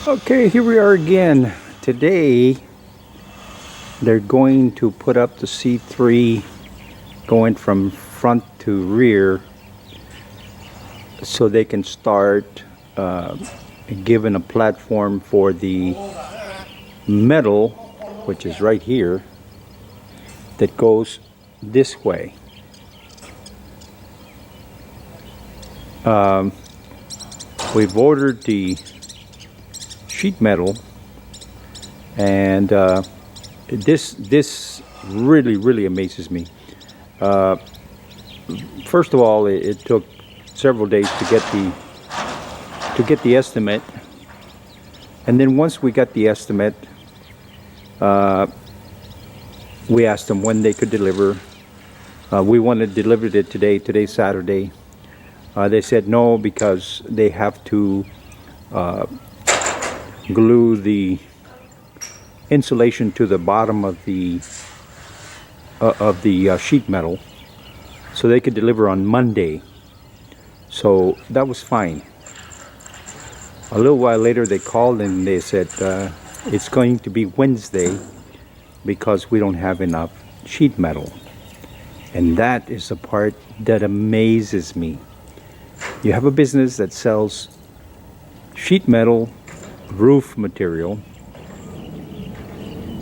Okay, here we are again. Today they're going to put up the C3 going from front to rear so they can start giving a platform for the metal, which is right here, that goes this way. We've ordered the sheet metal, and this really amazes me. First of all, it took several days to get the estimate, and then once we got the estimate, we asked them when they could deliver. We wanted delivered it today. Today's Saturday. They said no, because they have to glue the insulation to the bottom of the sheet metal, so they could deliver on Monday. So that was fine. A little while later they called and they said it's going to be Wednesday because we don't have enough sheet metal. And that is the part that amazes me. You have a business that sells sheet metal, roof material,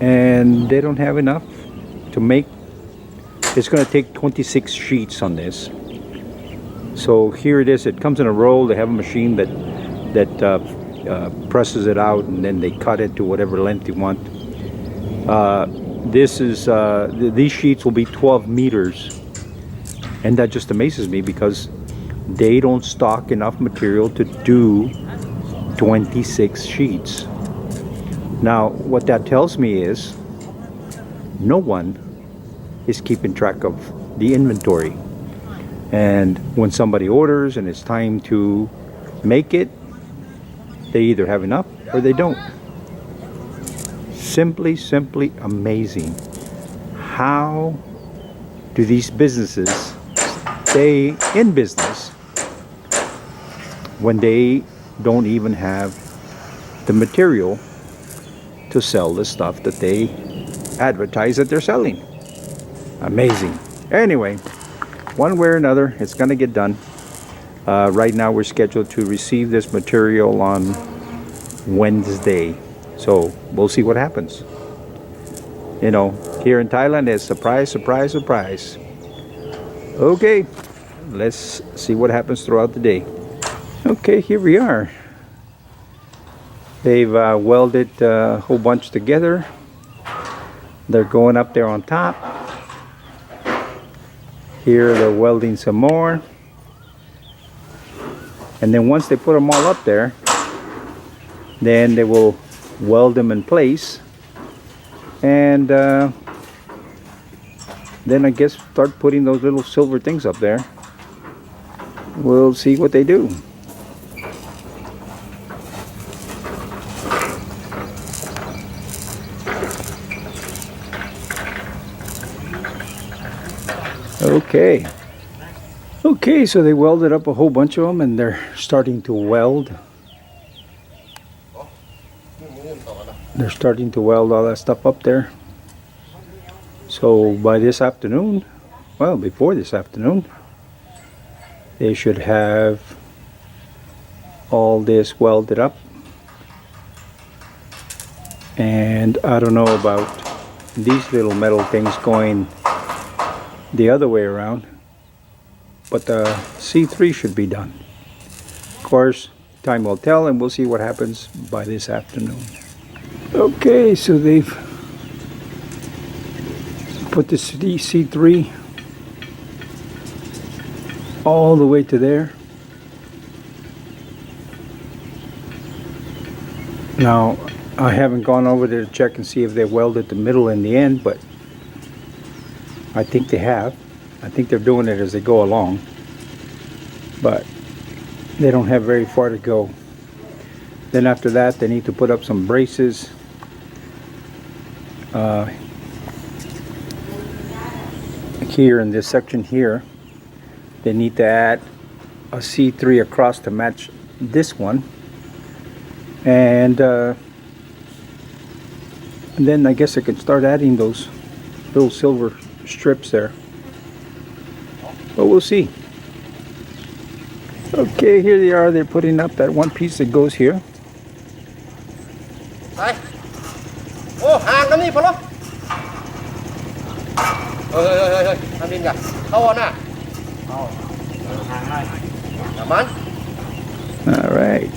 and they don't have enough to make. It's going to take 26 sheets on this. So here it is. It comes in a roll. They have a machine that presses it out, and then they cut it to whatever length you want. These sheets will be 12 meters, and that just amazes me because they don't stock enough material to do 26 sheets. Now, what that tells me is no one is keeping track of the inventory. And when somebody orders and it's time to make it, they either have enough or they don't. Simply amazing. How do these businesses stay in business when they don't even have the material to sell the stuff that they advertise that they're selling? Amazing. Anyway, one way or another, it's going to get done. Right now we're scheduled to receive this material on Wednesday, so we'll see what happens. You know, here in Thailand it's surprise. Okay, let's see what happens throughout the day. Okay, here we are. They've welded a whole bunch together. They're going up there on top. Here they're welding some more. And then once they put them all up there, then they will weld them in place. And then I guess start putting those little silver things up there. We'll see what they do. Okay, so they welded up a whole bunch of them and they're starting to weld. They're starting to weld all that stuff up there. So by this afternoon, well, before this afternoon, they should have all this welded up. And I don't know about these little metal things going the other way around, but the C3 should be done. Of course, time will tell, and we'll see what happens by this afternoon. Okay, so they've put the C3 all the way to there. Now, I haven't gone over there to check and see if they welded the middle and the end, but I think they have. I think they're doing it as they go along, but they don't have very far to go. Then after that, they need to put up some braces. Here in this section here, they need to add a C3 across to match this one. And then I guess I can start adding those little silver strips there. But we'll see. Okay, here they are. They're putting up that one piece that goes here. Đây. Ô, hàng nó đi follow. Ơi, hàng đi kìa. Thâu on à? Hàng này. Cảm ơn. All right.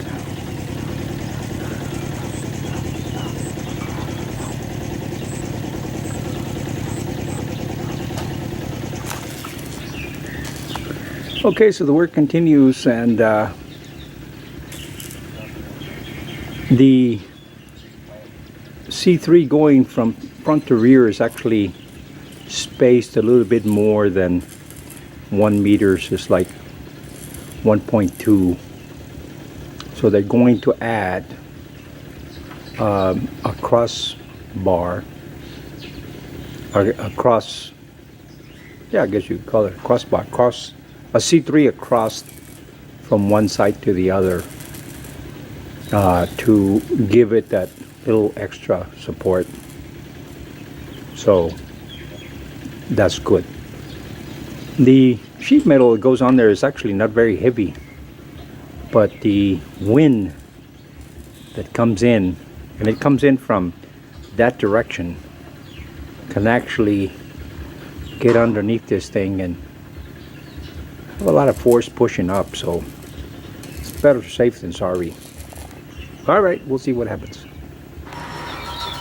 Okay, so the work continues, and the C3 going from front to rear is actually spaced a little bit more than 1 meter, so it's like 1.2. So they're going to add a crossbar, or a cross, yeah, I guess you could call it a crossbar, a C3 across from one side to the other to give it that little extra support. So that's good. The sheet metal that goes on there is actually not very heavy, but the wind that comes in, and it comes in from that direction, can actually get underneath this thing and have a lot of force pushing up, so it's better safe than sorry. All right, we'll see what happens.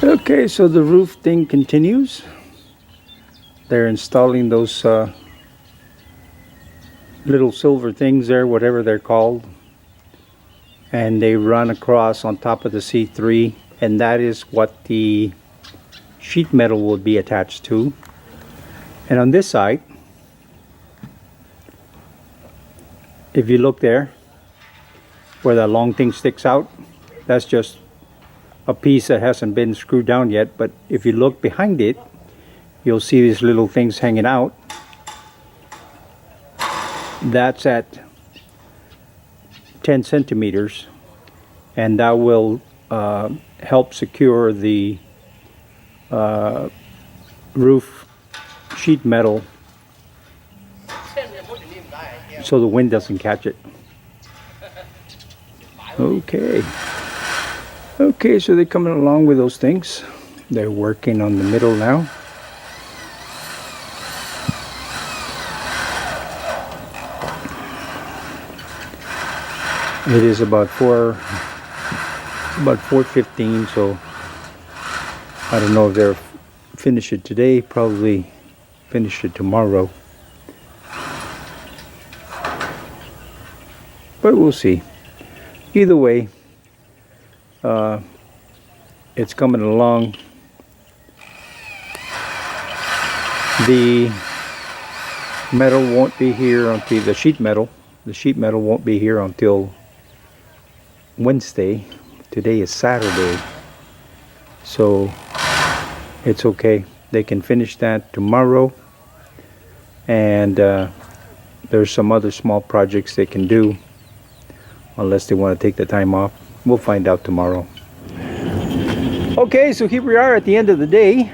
Okay, so the roof thing continues. They're installing those little silver things there, whatever they're called, and they run across on top of the C3, and that is what the sheet metal will be attached to. And on this side, if you look there where that long thing sticks out, that's just a piece that hasn't been screwed down yet. But if you look behind it, you'll see these little things hanging out. That's at 10 centimeters, and that will help secure the roof sheet metal so the wind doesn't catch it. Okay, so they're coming along with those things. They're working on the middle now. It is about 4:15, so I don't know if they'll finish it today, probably finish it tomorrow. But we'll see. Either way, it's coming along. The metal won't be here until the sheet metal won't be here until Wednesday. Today is Saturday, so it's okay. They can finish that tomorrow, and there's some other small projects they can do, unless they want to take the time off. We'll find out tomorrow. Okay, so here we are at the end of the day,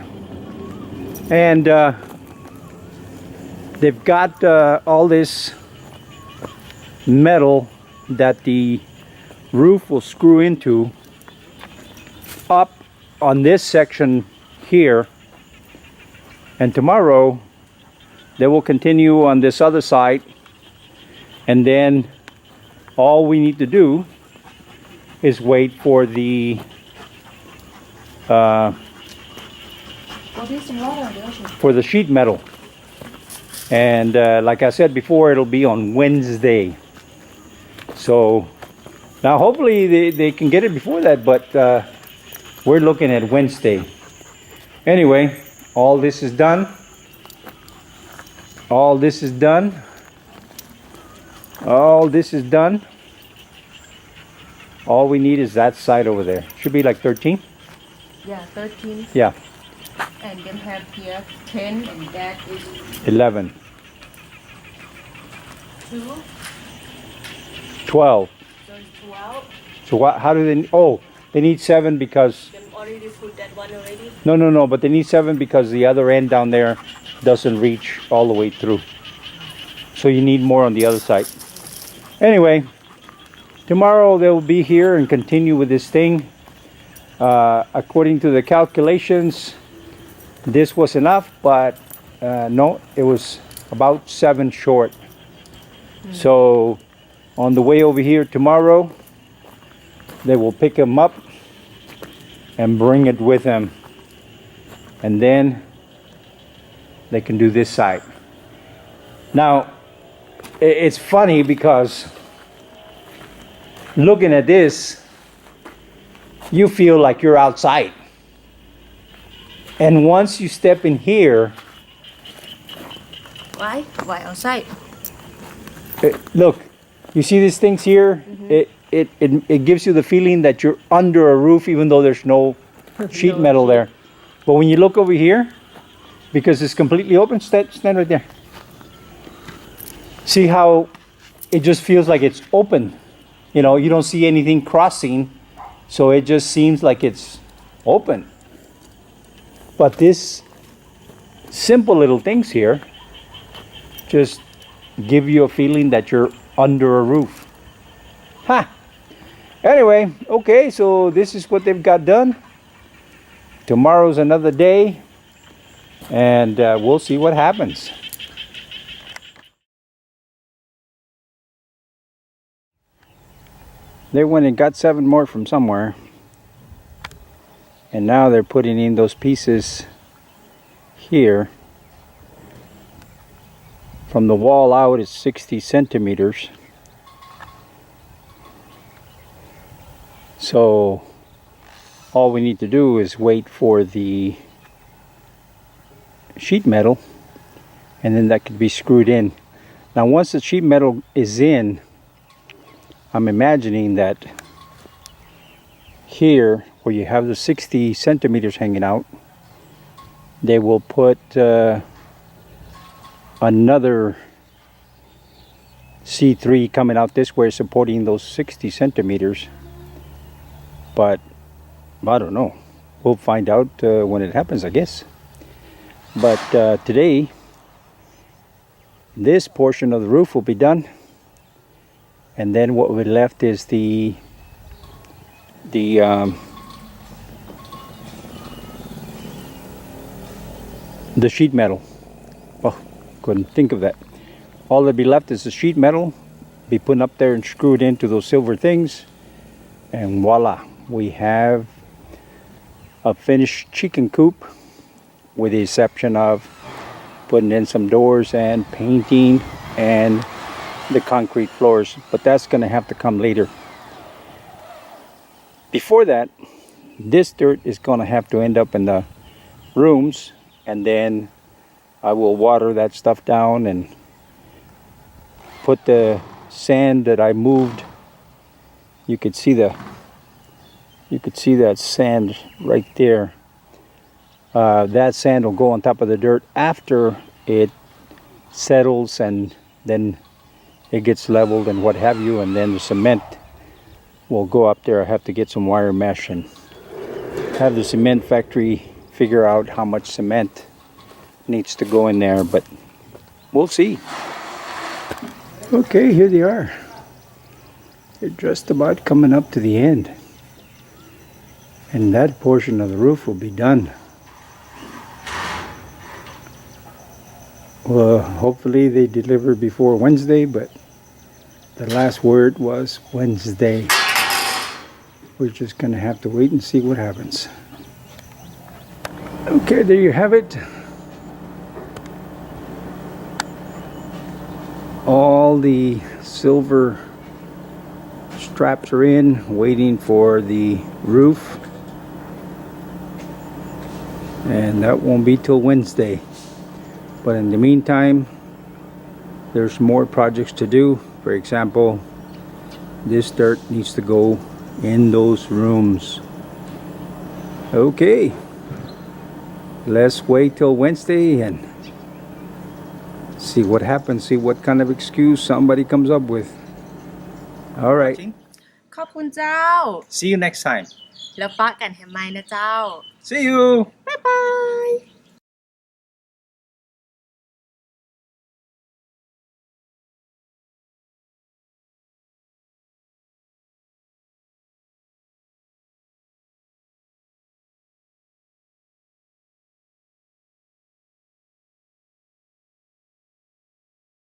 and they've got all this metal that the roof will screw into up on this section here, and tomorrow they will continue on this other side, and then all we need to do is wait for the sheet metal. And like I said before, it'll be on Wednesday. So now hopefully they can get it before that, but we're looking at Wednesday. Anyway, all this is done. All this is done. All this is done. All we need is that side over there. Should be like 13. Yeah, 13. Yeah. And then have here 10, and that is 11. 2. 12. So it's 12. So what? How do they? Oh, they need 7 because. Them already put that one already. No. But they need 7 because the other end down there doesn't reach all the way through. So you need more on the other side. Anyway, tomorrow they'll be here and continue with this thing. According to the calculations, this was enough, but no, it was about 7 short. So on the way over here tomorrow, they will pick them up and bring it with them, and then they can do this side. Now it's funny because looking at this, you feel like you're outside, and once you step in here, Why? Why outside? look, you see these things here. It gives you the feeling that you're under a roof, even though there's no sheet metal there. But when you look over here, because it's completely open, stand right there. See how it just feels like it's open. You know, you don't see anything crossing, so it just seems like it's open. But this simple little things here just give you a feeling that you're under a roof. Ha! Anyway, okay, so this is what they've got done. Tomorrow's another day, and we'll see what happens. They went and got 7 more from somewhere, and now they're putting in those pieces here. From the wall out is 60 centimeters. So all we need to do is wait for the sheet metal, and then that could be screwed in. Now once the sheet metal is in, I'm imagining that here where you have the 60 centimeters hanging out, they will put another C3 coming out this way supporting those 60 centimeters. But I don't know. We'll find out when it happens, I guess. But today, this portion of the roof will be done, and then what will be left is the sheet metal. Oh, couldn't think of that. All that'll be left is the sheet metal, be put up there and screwed into those silver things, and voila, we have a finished chicken coop, with the exception of putting in some doors and painting and the concrete floors, but that's going to have to come later. Before that, this dirt is going to have to end up in the rooms, and then I will water that stuff down and put the sand that I moved. You could see that sand right there. That sand will go on top of the dirt after it settles, and then it gets leveled and what have you, and then the cement will go up there. I have to get some wire mesh and have the cement factory figure out how much cement needs to go in there, but we'll see. Okay, here they are. They're just about coming up to the end, and that portion of the roof will be done. Well, hopefully they deliver before Wednesday, but the last word was Wednesday. We're just going to have to wait and see what happens. Okay, there you have it. All the silver straps are in, waiting for the roof. And that won't be till Wednesday. But in the meantime, there's more projects to do. For example, this dirt needs to go in those rooms. Okay, let's wait till Wednesday and see what happens, see what kind of excuse somebody comes up with. All right. ขอบคุณเจ้า See you next time. แล้วปะกันแฮมไมนะเจ้า See you.บ๊ายบาย